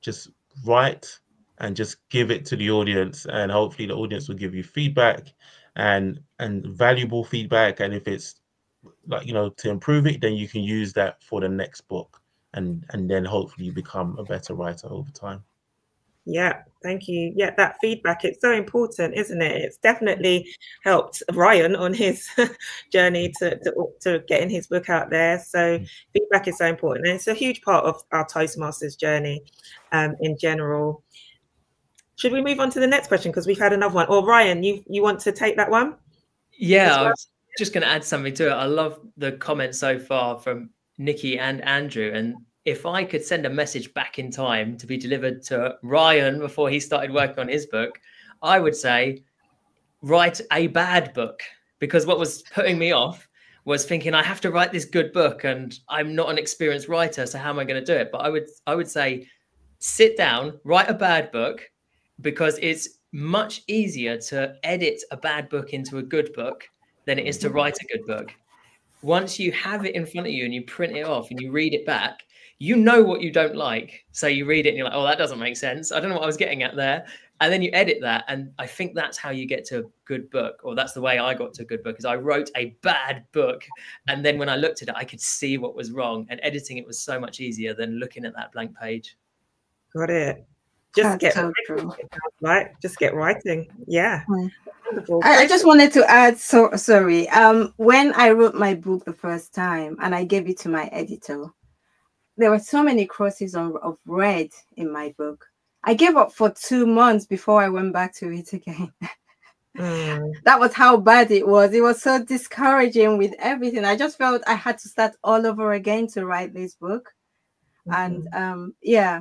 just write and just give it to the audience, and hopefully the audience will give you feedback and valuable feedback. And if it's, like, you know, to improve it, then you can use that for the next book, and then hopefully you become a better writer over time. Yeah, thank you. Yeah, that feedback, it's so important, isn't it? It's definitely helped Ryan on his journey to getting his book out there. So feedback is so important, and it's a huge part of our Toastmasters journey in general. Should we move on to the next question, because we've had another one? Or Ryan, you want to take that one? Yeah, I was just going to add something to it. I love the comments so far from Nikki and Andrew, and if I could send a message back in time to be delivered to Ryan before he started working on his book, I would say, write a bad book, because what was putting me off was thinking I have to write this good book and I'm not an experienced writer, so how am I going to do it? But I would say, sit down, write a bad book, because it's much easier to edit a bad book into a good book than it is to write a good book. Once you have it in front of you and you print it off and you read it back, you know what you don't like. So you read it and you're like, oh, that doesn't make sense. I don't know what I was getting at there. And then you edit that. And I think that's how you get to a good book, or that's the way I got to a good book, is I wrote a bad book. And then when I looked at it, I could see what was wrong. And editing it was so much easier than looking at that blank page. Got it. Just That's get so true. right. Just get writing. Yeah. Wonderful. I just wanted to add, sorry. When I wrote my book the first time and I gave it to my editor, there were so many crosses of red in my book. I gave up for 2 months before I went back to it again. That was how bad it was. It was so discouraging with everything. I just felt I had to start all over again to write this book. And yeah,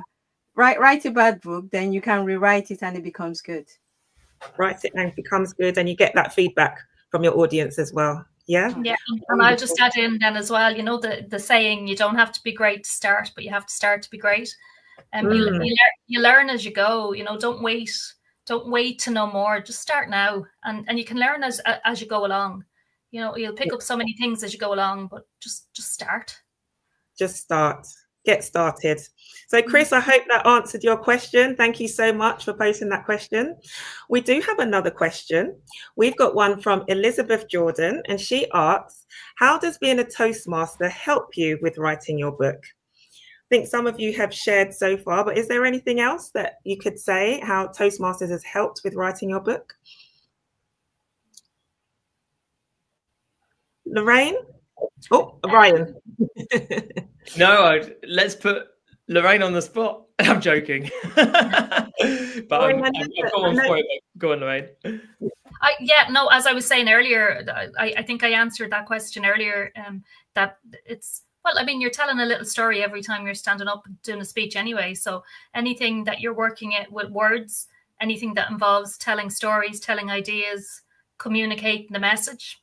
write a bad book, then you can rewrite it and it becomes good. Write it and it becomes good, and you get that feedback from your audience as well. Yeah. Yeah. And I'll just add in then as well, you know, the saying, you don't have to be great to start, but you have to start to be great. And you learn as you go, you know, don't wait to know more, just start now. And you can learn as you go along. You know, you'll pick up so many things as you go along, but just start. Just start. Get started. So Chris, I hope that answered your question. Thank you so much for posting that question. We do have another question. We've got one from Elizabeth Jordan, and she asks, how does being a Toastmaster help you with writing your book? I think some of you have shared so far, but is there anything else that you could say how Toastmasters has helped with writing your book? Lorraine? Oh, Ryan. No, let's put Lorraine on the spot. I'm joking. But I'm going for it. Go on, Lorraine. Yeah, no, as I was saying earlier, I think I answered that question earlier, that it's, well, I mean, you're telling a little story every time you're standing up and doing a speech anyway. So anything that you're working it with words, anything that involves telling stories, telling ideas, communicating the message,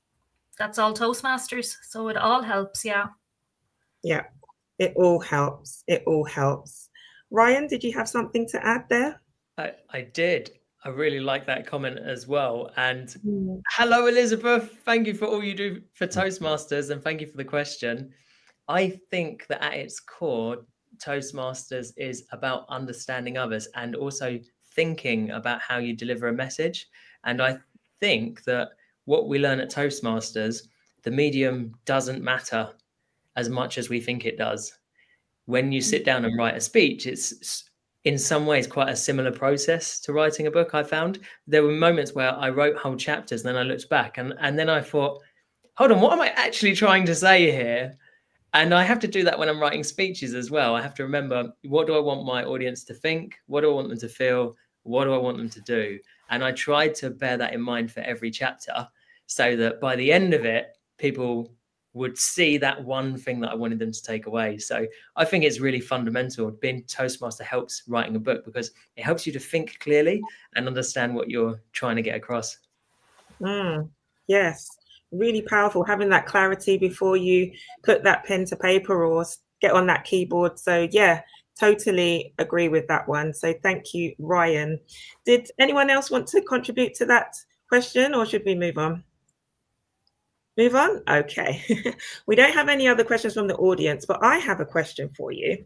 that's all Toastmasters. So it all helps. Yeah. Yeah, it all helps. It all helps. Ryan, did you have something to add there? I did. I really like that comment as well. And hello, Elizabeth. Thank you for all you do for Toastmasters, and thank you for the question. I think that at its core, Toastmasters is about understanding others and also thinking about how you deliver a message. And I think that what we learn at Toastmasters, the medium doesn't matter as much as we think it does. When you sit down and write a speech, it's in some ways quite a similar process to writing a book. I found there were moments where I wrote whole chapters and then I looked back and then I thought, hold on, what am I actually trying to say here? And I have to do that when I'm writing speeches as well. I have to remember, what do I want my audience to think? What do I want them to feel? What do I want them to do? And I tried to bear that in mind for every chapter so that by the end of it, people would see that one thing that I wanted them to take away. So I think it's really fundamental. Being Toastmaster helps writing a book because it helps you to think clearly and understand what you're trying to get across. Yes, really powerful, having that clarity before you put that pen to paper or get on that keyboard. So yeah, totally agree with that one. So thank you, Ryan. Did anyone else want to contribute to that question, or should we move on? Move on? Okay. We don't have any other questions from the audience, but I have a question for you.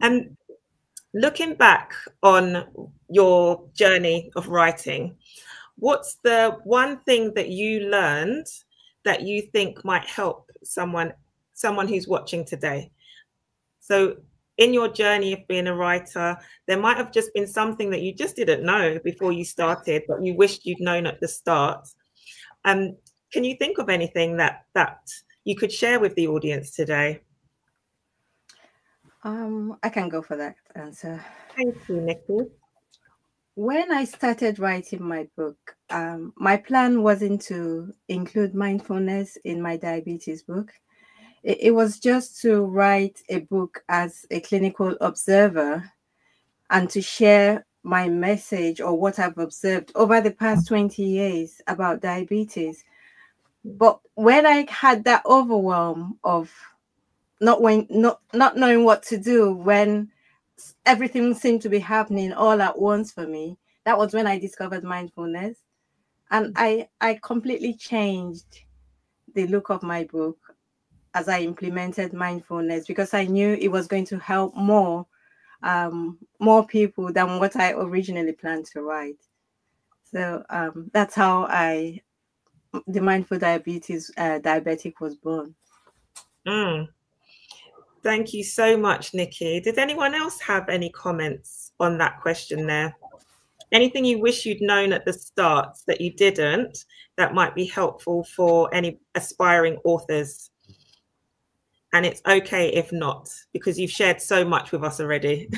And looking back on your journey of writing, what's the one thing that you learned that you think might help someone who's watching today? So in your journey of being a writer, there might have just been something that you just didn't know before you started, but you wished you'd known at the start. Can you think of anything that you could share with the audience today? I can go for that answer. Thank you, Nikki. When I started writing my book, my plan wasn't to include mindfulness in my diabetes book. It was just to write a book as a clinical observer and to share my message or what I've observed over the past 20 years about diabetes. But when I had that overwhelm of not knowing what to do, when everything seemed to be happening all at once for me, that was when I discovered mindfulness. And I completely changed the look of my book as I implemented mindfulness, because I knew it was going to help more people than what I originally planned to write. So that's how the Mindful Diabetic was born. Thank you so much, Nikki. Did anyone else have any comments on that question there? Anything you wish you'd known at the start that you didn't, that might be helpful for any aspiring authors? And it's okay if not, because you've shared so much with us already.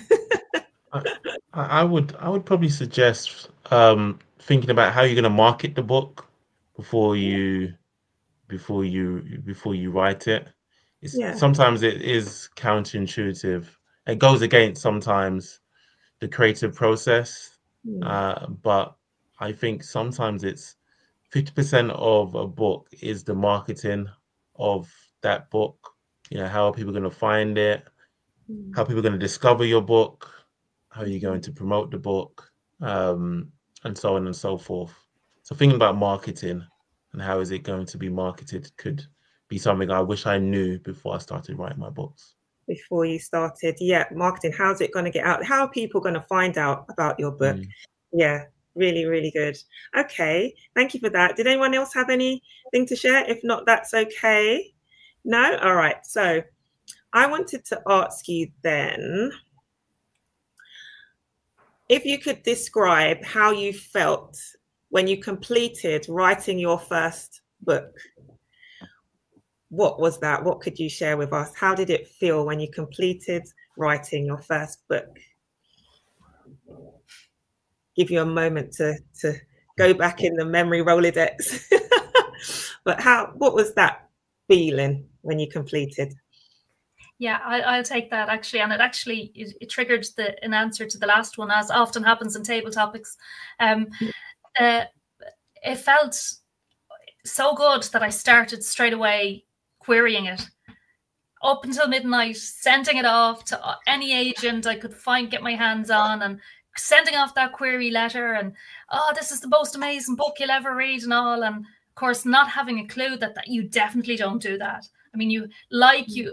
I would probably suggest thinking about how you're going to market the book before you write it. Sometimes it is counterintuitive. It goes against sometimes the creative process, but I think sometimes it's 50% of a book is the marketing of that book. You know, how are people going to find it? How are people going to discover your book? How are you going to promote the book? And so on and so forth. So thinking about marketing and how is it going to be marketed could be something I wish I knew before I started writing my books. Before you started, marketing. How's it going to get out? How are people going to find out about your book? Yeah, really, really good. Okay, thank you for that. Did anyone else have anything to share? If not, that's okay. No? All right. So I wanted to ask you then, if you could describe how you felt when you completed writing your first book. What was that? What could you share with us? How did it feel when you completed writing your first book? Give you a moment to go back in the memory Rolodex. But what was that feeling when you completed? Yeah, I'll take that actually, and it triggered an answer to the last one, as often happens in table topics. It felt so good that I started straight away querying it up until midnight, sending it off to any agent I could get my hands on, and sending off that query letter, and this is the most amazing book you'll ever read and all. And of course, not having a clue that you definitely don't do that. I mean, if you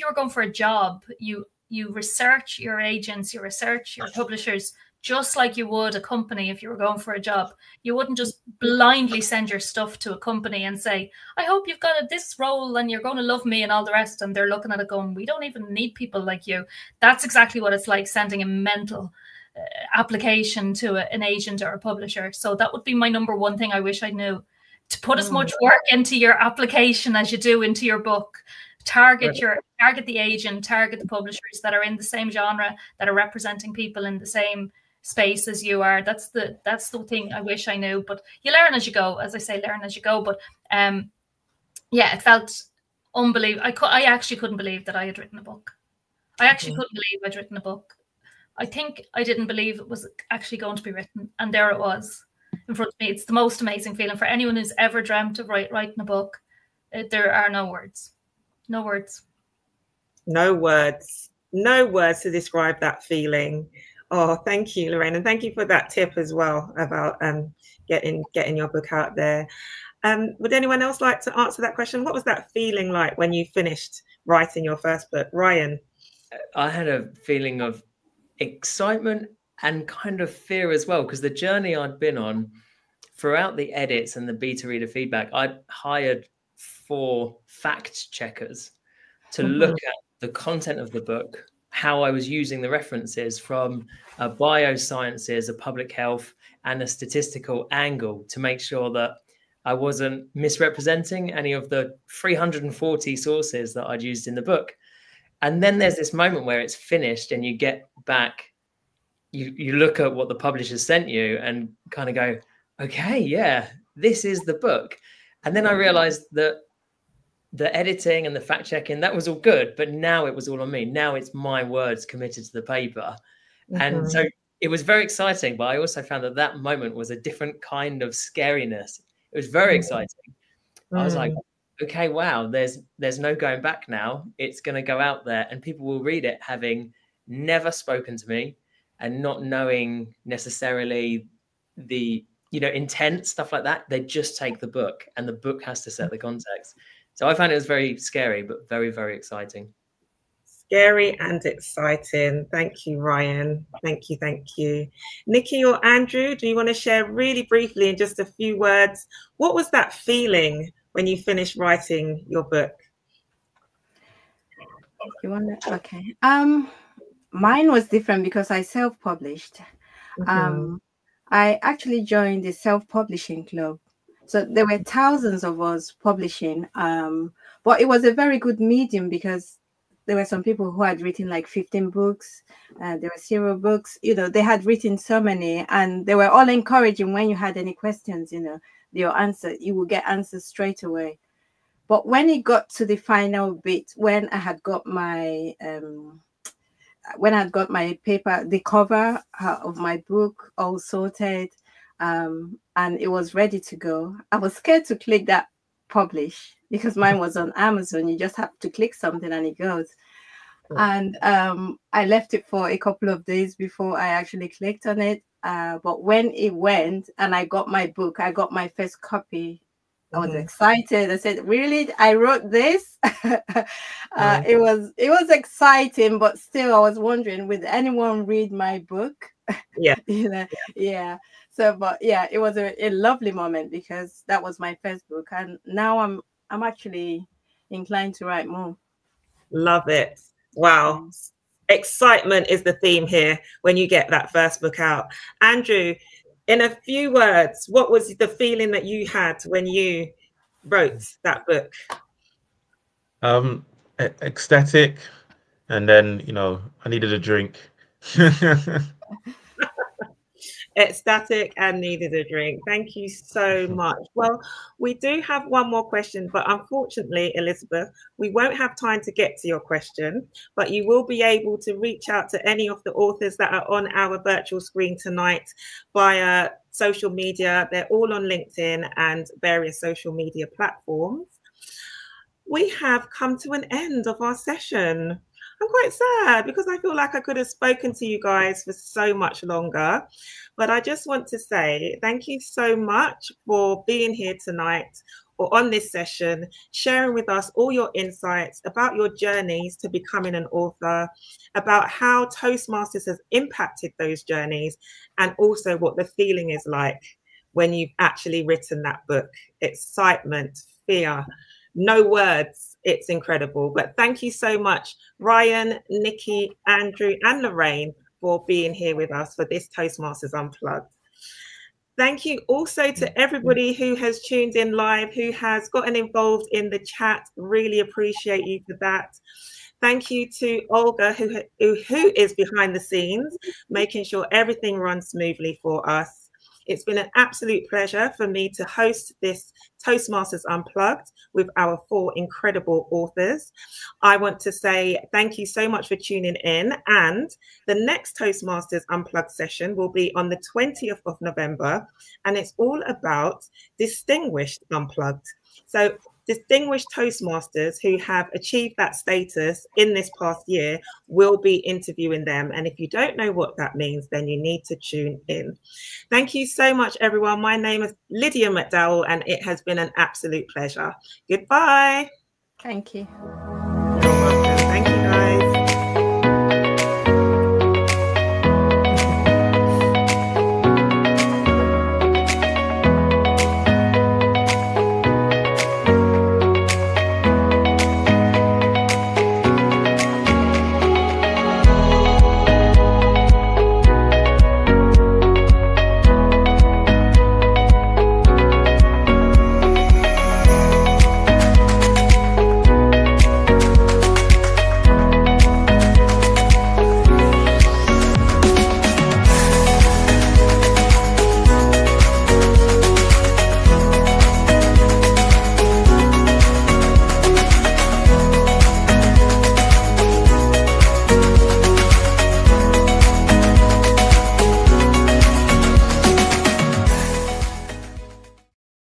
were going for a job, you research your agents, you research your publishers, just like you would a company if you were going for a job. You wouldn't just blindly send your stuff to a company and say, I hope you've got this role and you're going to love me and all the rest. And they're looking at it going, we don't even need people like you. That's exactly what it's like sending a mental application to an agent or a publisher. So that would be my number one thing I wish I knew. To put as much work into your application as you do into your book. Target the agent, target the publishers that are in the same genre, that are representing people in the same space as you are. That's the thing I wish I knew. But you learn as you go. As I say, learn as you go. But yeah, it felt unbelievable. I actually couldn't believe that I had written a book. I actually couldn't believe I'd written a book. I think I didn't believe it was actually going to be written, and there it was in front of me. It's the most amazing feeling for anyone who's ever dreamt of writing a book. There are no words. No words. No words. No words to describe that feeling. Oh, thank you, Lorraine. And thank you for that tip as well about getting your book out there. Would anyone else like to answer that question? What was that feeling like when you finished writing your first book? Ryan? I had a feeling of excitement and kind of fear as well, because the journey I'd been on throughout the edits and the beta reader feedback, I'd hired 4 fact checkers to look at the content of the book, how I was using the references from a biosciences, a public health, and a statistical angle to make sure that I wasn't misrepresenting any of the 340 sources that I'd used in the book. And then there's this moment where it's finished and you get back, you look at what the publisher sent you and kind of go, okay, yeah, this is the book. And then I realized that the editing and the fact checking, that was all good, but now it was all on me. Now it's my words committed to the paper. And so it was very exciting, but I also found that that moment was a different kind of scariness. It was very exciting. I was like, okay, wow, there's no going back now. It's going to go out there and people will read it having never spoken to me and not knowing necessarily the, you know, intent, stuff like that. They just take the book and the book has to set the context. So I found it was very scary, but very, very exciting. Scary and exciting. Thank you, Ryan. Thank you. Thank you. Nikki or Andrew, do you want to share really briefly in just a few words, what was that feeling when you finished writing your book? You want to? Okay. Mine was different because I self-published. I actually joined the self-publishing club. So there were thousands of us publishing, but it was a very good medium because there were some people who had written like 15 books, there were 0 books, you know, they had written so many, and they were all encouraging when you had any questions, you know, your answer, you would get answers straight away. But when it got to the final bit, when I had got my paper, the cover of my book all sorted, and it was ready to go, I was scared to click that publish because mine was on Amazon. You just have to click something and it goes. And I left it for a couple of days before I actually clicked on it. But when it went and I got my book, I got my first copy. I was excited. I said, really? I wrote this? It was exciting, but still I was wondering, would anyone read my book? Yeah. You know, yeah. So, but yeah, it was a lovely moment because that was my first book, and now I'm actually inclined to write more. Love it. Wow. Excitement is the theme here when you get that first book out. Andrew, in a few words, what was the feeling that you had when you wrote that book? Ecstatic, and then, you know, I needed a drink. Ecstatic and needed a drink. Thank you so much. Well, we do have one more question, but unfortunately, Elizabeth, we won't have time to get to your question, but you will be able to reach out to any of the authors that are on our virtual screen tonight via social media. They're all on LinkedIn and various social media platforms. We have come to an end of our session. I'm quite sad because I feel like I could have spoken to you guys for so much longer. But I just want to say thank you so much for being here tonight or on this session, sharing with us all your insights about your journeys to becoming an author, about how Toastmasters has impacted those journeys, and also what the feeling is like when you've actually written that book. Excitement, fear, no words. It's incredible. But thank you so much, Ryan, Nikki, Andrew, and Lorraine, for being here with us for this Toastmasters Unplugged. Thank you also to everybody who has tuned in live, who has gotten involved in the chat. Really appreciate you for that. Thank you to Olga, who is behind the scenes, making sure everything runs smoothly for us. It's been an absolute pleasure for me to host this Toastmasters Unplugged with our 4 incredible authors. I want to say thank you so much for tuning in. And the next Toastmasters Unplugged session will be on the 20th of November. And it's all about Distinguished Unplugged. So distinguished Toastmasters who have achieved that status in this past year will be interviewing them. And if you don't know what that means, then you need to tune in. Thank you so much, everyone. My name is Lydia McDowell, and it has been an absolute pleasure. Goodbye. Thank you.